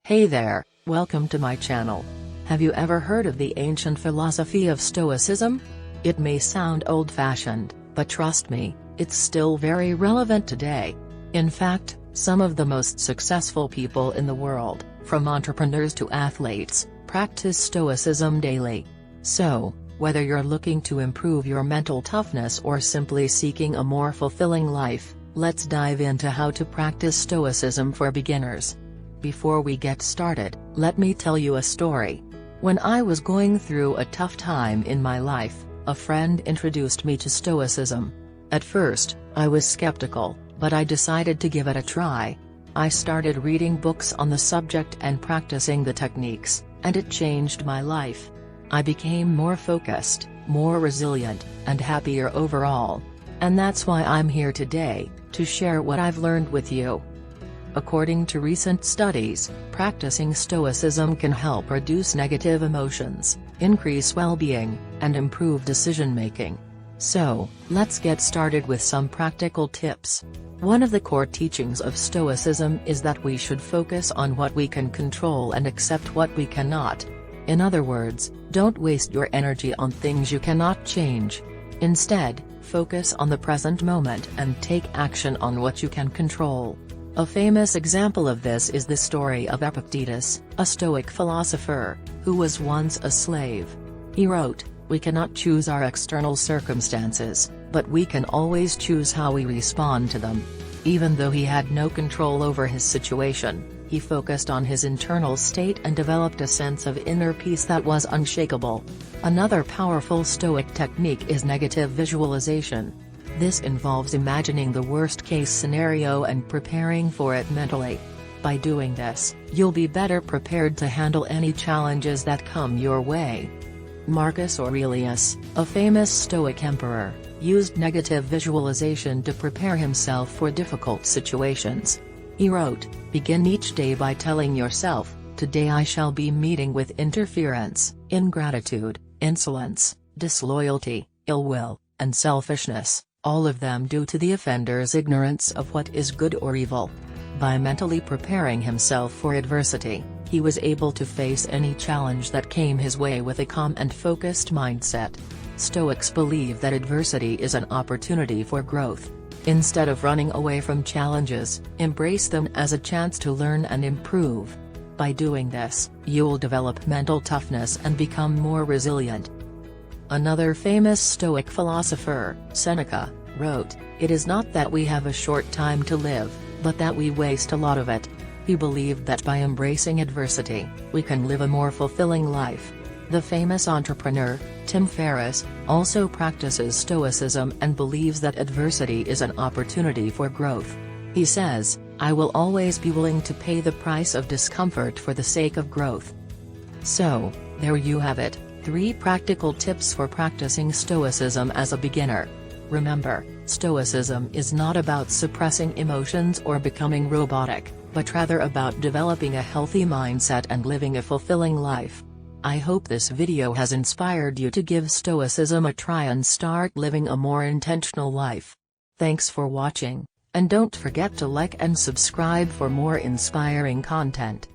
Hey there, welcome to my channel. Have you ever heard of the ancient philosophy of Stoicism? It may sound old-fashioned, but trust me, it's still very relevant today. In fact, some of the most successful people in the world, from entrepreneurs to athletes, practice Stoicism daily. So, whether you're looking to improve your mental toughness or simply seeking a more fulfilling life, let's dive into how to practice Stoicism for beginners. Before we get started, let me tell you a story. When I was going through a tough time in my life, a friend introduced me to Stoicism. At first, I was skeptical, but I decided to give it a try. I started reading books on the subject and practicing the techniques, and it changed my life. I became more focused, more resilient, and happier overall. And that's why I'm here today, to share what I've learned with you. According to recent studies, practicing Stoicism can help reduce negative emotions, increase well-being, and improve decision-making. So, let's get started with some practical tips. One of the core teachings of Stoicism is that we should focus on what we can control and accept what we cannot. In other words, don't waste your energy on things you cannot change. Instead, focus on the present moment and take action on what you can control. A famous example of this is the story of Epictetus, a Stoic philosopher, who was once a slave. He wrote, "We cannot choose our external circumstances, but we can always choose how we respond to them." Even though he had no control over his situation, he focused on his internal state and developed a sense of inner peace that was unshakable. Another powerful Stoic technique is negative visualization. This involves imagining the worst-case scenario and preparing for it mentally. By doing this, you'll be better prepared to handle any challenges that come your way. Marcus Aurelius, a famous Stoic emperor, used negative visualization to prepare himself for difficult situations. He wrote, "Begin each day by telling yourself, 'Today I shall be meeting with interference, ingratitude, insolence, disloyalty, ill will, and selfishness, all of them due to the offender's ignorance of what is good or evil.'" By mentally preparing himself for adversity, he was able to face any challenge that came his way with a calm and focused mindset. Stoics believe that adversity is an opportunity for growth. Instead of running away from challenges, embrace them as a chance to learn and improve. By doing this, you'll develop mental toughness and become more resilient. Another famous Stoic philosopher, Seneca, wrote, "It is not that we have a short time to live, but that we waste a lot of it." He believed that by embracing adversity, we can live a more fulfilling life. The famous entrepreneur, Tim Ferriss, also practices Stoicism and believes that adversity is an opportunity for growth. He says, "I will always be willing to pay the price of discomfort for the sake of growth." So, there you have it, 3 practical tips for practicing Stoicism as a beginner. Remember, Stoicism is not about suppressing emotions or becoming robotic, but rather about developing a healthy mindset and living a fulfilling life. I hope this video has inspired you to give Stoicism a try and start living a more intentional life. Thanks for watching, and don't forget to like and subscribe for more inspiring content.